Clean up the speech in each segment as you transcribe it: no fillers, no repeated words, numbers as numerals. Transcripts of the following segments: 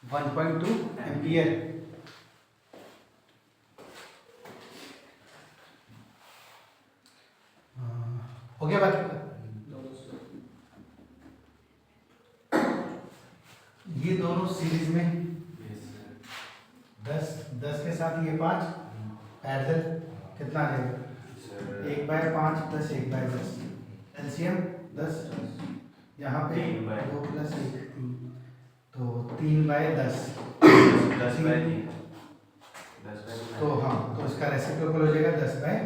1.2 ampere. हो गया बाकी का? ये दोनों सीरीज में 10 के साथ ये 5 पैरेलल कितना आ जाएगा? 1/5 + 1/10 एलसीएम 10। यहाँ पे 2 + 1 3, तो 3/10 तो हाँ, तो इसका रेसिप्रोकल हो जाएगा 10/3।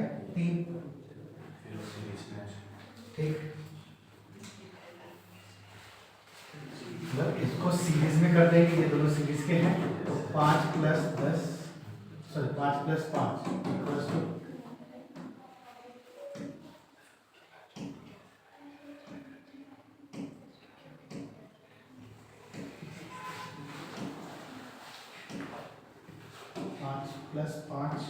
ठीक, मतलब इसको सीरीज में कर देंगे, ये दोनों सीरीज के हैं, तो 5 + 10 सॉरी 5 + 5 = 5 + 5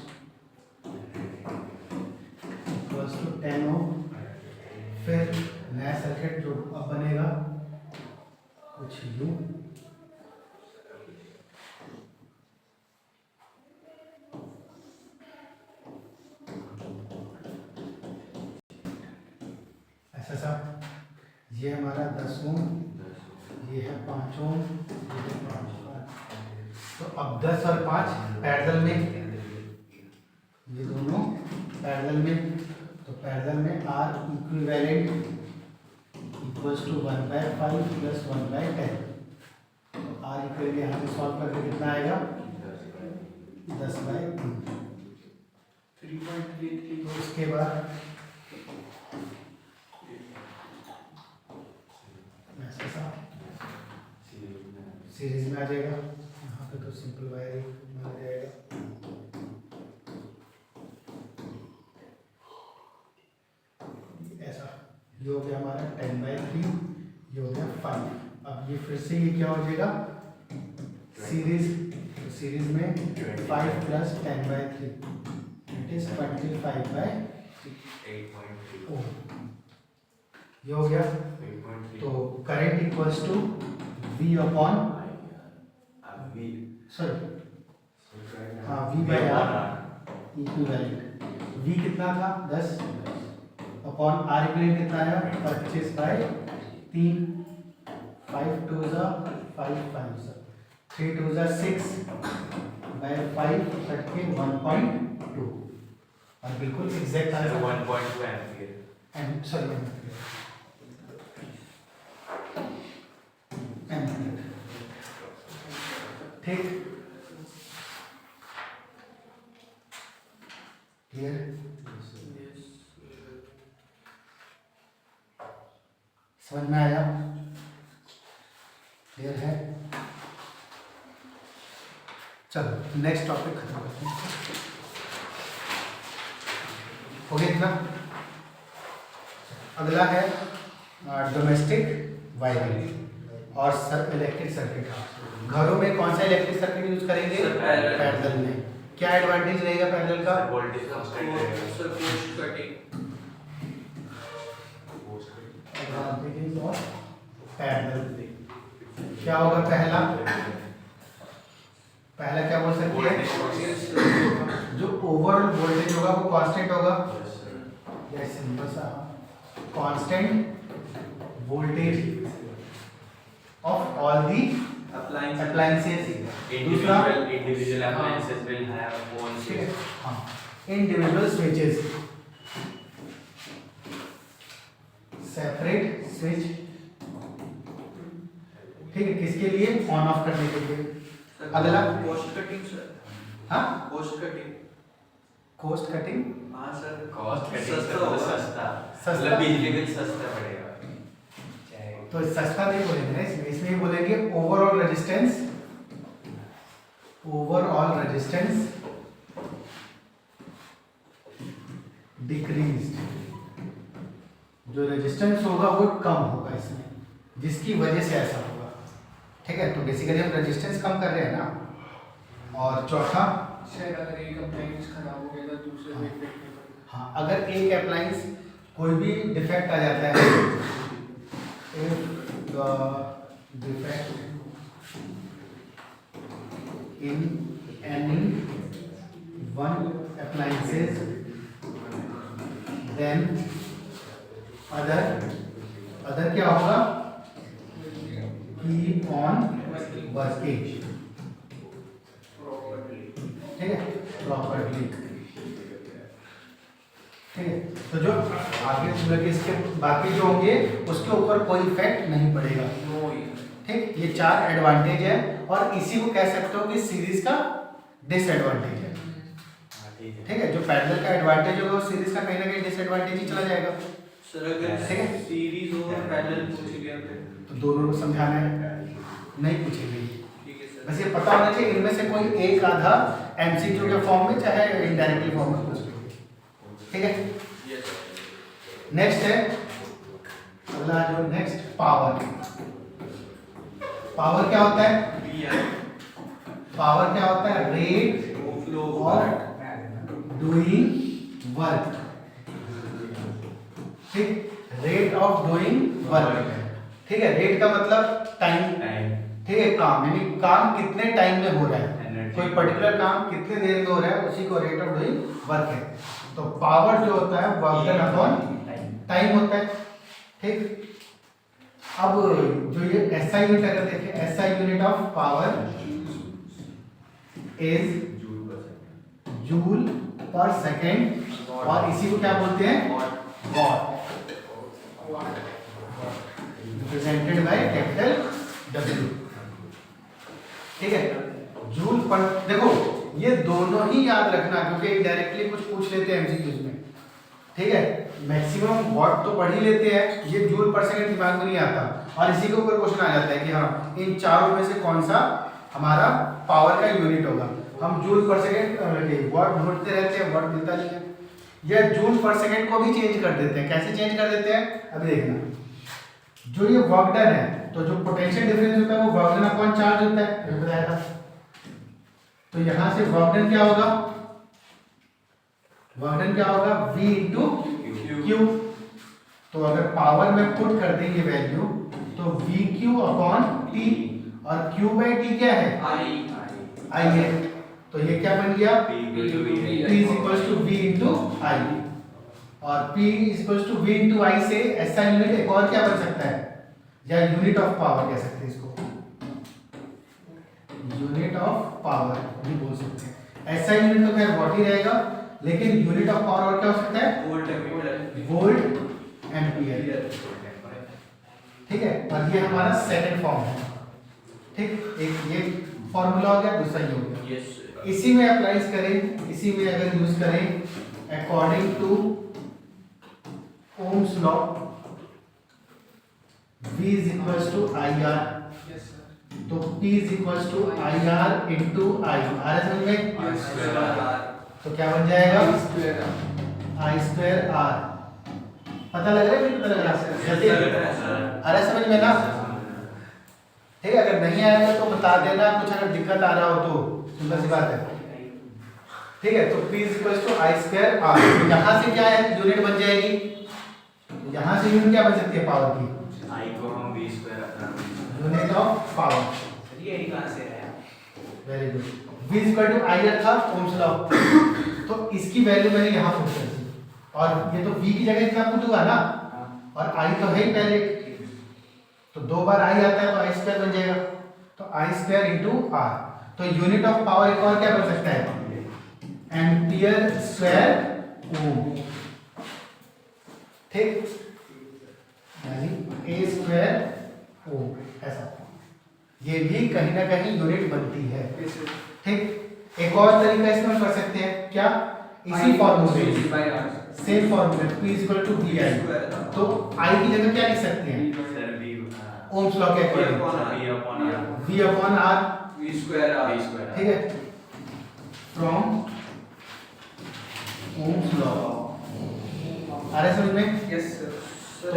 = 10 ओम। फिर नया सर्किट जो अब बनेगा कुछ यूं, ऐसा सा, ये हमारा 10 ओम, ये है 5 ओम, ये है 5। तो अब 10 और 5 पैरेलल में, ये दोनों पैरेलल में, तो पैरेलल में R इक्विवेलेंट = 1/5 + 1/10। तो R इक्वल यहाँ से सॉल्व करके कितना आएगा? 10/3। 3.33। तो उसके बाद सीरीज में आ जाएगा। यहाँ पे तो सिंपल वायर में आ जाएगा। ऐसा ये हो गया हमारा 10/3, ये हो गया 5। अब ये फिर से ये क्या हो जाएगा? सीरीज, तो सीरीज में 5 + 10/3 इट इज 25/8.3 ये हो गया। तो current equals to V upon V/R equivalent. V कितना था? 10 अपॉन R इक्विवेलेंट कितना आया? 25/3। 5 2 5 5 3 2 6/5 कट के 1.2 और बिल्कुल एग्जैक्ट आंसर 1.2 एम्पीयर। ठीक, क्लियर? समझ में आया? क्लियर है? चलो नेक्स्ट टॉपिक खत्म करते हैं। हो गया इतना? अगला है डोमेस्टिक वायरिंग और इलेक्ट्रिक सर्किट। घरों में कौन सा इलेक्ट्रिक सर्किट यूज करेंगे? पैरेलल में। क्या एडवांटेज रहेगा पैरेलल का? वोल्टेज कांस्टेंट रहेगा। एडवांटेज ऑफ पैरेलल क्या होगा? पहला क्या बोल सकते हैं? जो ओवरऑल वोल्टेज होगा वो कांस्टेंट होगा। यस, सिंपल सा, constant voltage of all the appliances। दूसरा, individual appliances will have own switch। हाँ, individual switches, separate switch। ठीक है, किसके लिए? ऑन ऑफ करने के लिए। अगला कॉस्ट कटिंग सर। हाँ, कॉस्ट कटिंग। Cost cutting. हाँ सर, कॉस्ट कटिंग सस्ता होगा। सस्ता, मतलब बिजली बिल सस्ता पड़ेगा। तो सस्ता नहीं बोलेंगे ना इसमें, इसमें बोलेंगे ओवरऑल रेजिस्टेंस डिक्रीज्ड। जो रेजिस्टेंस होगा वो कम होगा इसमें, जिसकी वजह से ऐसा होगा। ठीक है, तो बेसिकली हम रेजिस्टेंस कम कर रहे हैं ना। और चौथा, अगर एक अप्लायंस खराब हो गया तो दूसरे में इफेक्ट नहीं पड़ेगा। हाँ, अगर एक अप्लायंस कोई भी डिफेक्ट आ जाता है, if the defect in any one appliances then other क्या होगा, keep on working, ठीक है, प्रॉपर्ली, ठीक है। तो जो आगे चल के इसके बाकी जो होंगे उसके ऊपर कोई इफेक्ट नहीं पड़ेगा, ठीक। ये 4 एडवांटेज है और इसी को कह सकते हो कि सीरीज का डिसएडवांटेज है, ठीक है। जो पैरेलल का एडवांटेज होगा वो सीरीज का कहीं ना कहीं डिसएडवांटेज ही चला जाएगा। सर अगर ठीक है, सीरीज और पैरेलल पूछ लिया तो दोनों को समझाना है, नहीं पूछेंगे, ठीक है सर। बस ये पता होना चाहिए इनमें से कोई एक आधा एमसीक्यू के फॉर्म में चाहे इनडायरेक्टली फॉर्म में पूछ लेंगे, ठीक है। Yes sir. नेक्स्ट है अगला जो नेक्स्ट पावर। पावर क्या होता है? पावर क्या होता है? Rate flow of doing work, ठीक, रेट ऑफ डूइंग वर्क, ठीक है। रेट का मतलब टाइम, ठीक है, काम यानी काम कितने टाइम में हो रहा है, कोई पर्टिकुलर काम कितने देर में हो रहा है उसी को रेट ऑफ डूइंग वर्क है। तो पावर जो होता है वर्क डन अपॉन टाइम होता है, ठीक। अब जो ये एसआई यूनिट अगर देखें, SI unit of power is joule पर सेकेंड और इसी को क्या बोलते हैं? What, represented by capital W, ठीक है। जूल पर, देखो ये दोनों ही याद रखना क्योंकि डायरेक्टली कुछ पूछ लेते हैं एमसीक्यूज में, ठीक है। मैक्सिमम वॉट तो पढ़ ही लेते हैं, ये जूल पर सेकंड दिमाग में नहीं आता और इसी के ऊपर क्वेश्चन आ जाता है कि हाँ इन चारों में से कौन सा हमारा पावर का यूनिट होगा। हम जूल पर सेकंड वॉट ढूंढते रहते हैं, वॉट मिलता नहीं है। या जूल पर सेकंड को भी चेंज कर देते हैं, कैसे चेंज कर देते हैं अभी देखना। जो ये वर्क डन है तो जो पोटेंशियल डिफरेंस होता है वो वर्क डन अपॉन चार्ज होता है, ये बताया था। तो यहां से वर्क डन क्या होगा? वर्क डन क्या होगा? V into Q. तो अगर पावर में पुट कर देंगे वैल्यू तो वी क्यू अपॉन टी, और क्यू बाई टी क्या है? आई है। तो ये क्या बन गया? P is equals to V into I, और P is equals to V into I से ऐसा यूनिट एक और क्या बन सकता है, या यूनिट ऑफ पावर कह सकते हैं इसको, यूनिट ऑफ पावर भी बोल सकते हैं। ऐसा यूनिट तो खैर वॉट ही रहेगा, लेकिन यूनिट ऑफ पावर और क्या हो सकता है? वोल्ट एम्पियर, ठीक है। और ये हमारा सेकंड फॉर्म है, ठीक। एक ये फॉर्मूला हो गया, दूसरा ये हो गया। यस इसी में अप्लाई करें, इसी में अगर यूज करें according to Ohm's law, V is equals to IR, तो P is equals to IR into I, आ रहा समझ में? तो क्या बन जाएगा? I square R। पता लग रहा है? पता लग रहा है? आ रहा समझ में ना? ठीक है, अगर नहीं आएगा तो बता देना, कुछ अगर दिक्कत आ रहा हो तो, सिंपल सी बात है, ठीक है। तो P is equals to I square R, यहाँ से क्या है यूनिट बन जाएगी, यहाँ से यूनिट क्या बन सकती है पावर की? I को हम V स्क्वायर अपना यूनिट ऑफ पावर, ये कहां से आया? Very good. V equal to I था ओम्स लॉ, तो इसकी वैल्यू मैंने यहाँ पुट कर दी, और ये तो V की जगह इतना पुट हुआ ना, और I तो है ही पहले, तो दो बार I आता है तो I स्क्वायर बन जाएगा, तो I स्क्वायर इंटू R। तो यूनिट ऑफ पावर एक और क्या बन सकता है? एम्पियर स्क्वायर ओम, ठीक, यानी A स्क्वायर ओम, ऐसा ये भी कहीं ना कहीं यूनिट बनती है, ठीक। एक और तरीका इसमें कर सकते हैं क्या? इसी फॉर्मूले सेम फॉर्मूले P equal to V I, तो I की जगह क्या लिख सकते हैं? सर V ओम्स लॉ के according V upon R, V square ठीक है, फ्रॉम ओम्स लॉ। आ रहा है समझ में? Yes sir. तो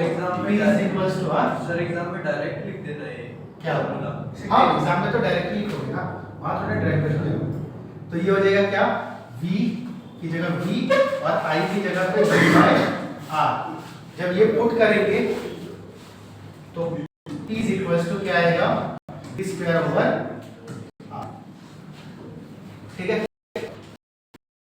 P is equals to R, sir exam में डायरेक्ट लिख देना है क्या होगा? हाँ एग्जाम में तो डायरेक्टली लिखोगे ना, वहाँ थोड़ा ड्राइव करोगे। तो ये हो जाएगा क्या? V की जगह V और I की जगह पे V बाय R। जब ये पुट करेंगे तो P इज इक्वल्स टू क्या आएगा? V square over R। ठीक है।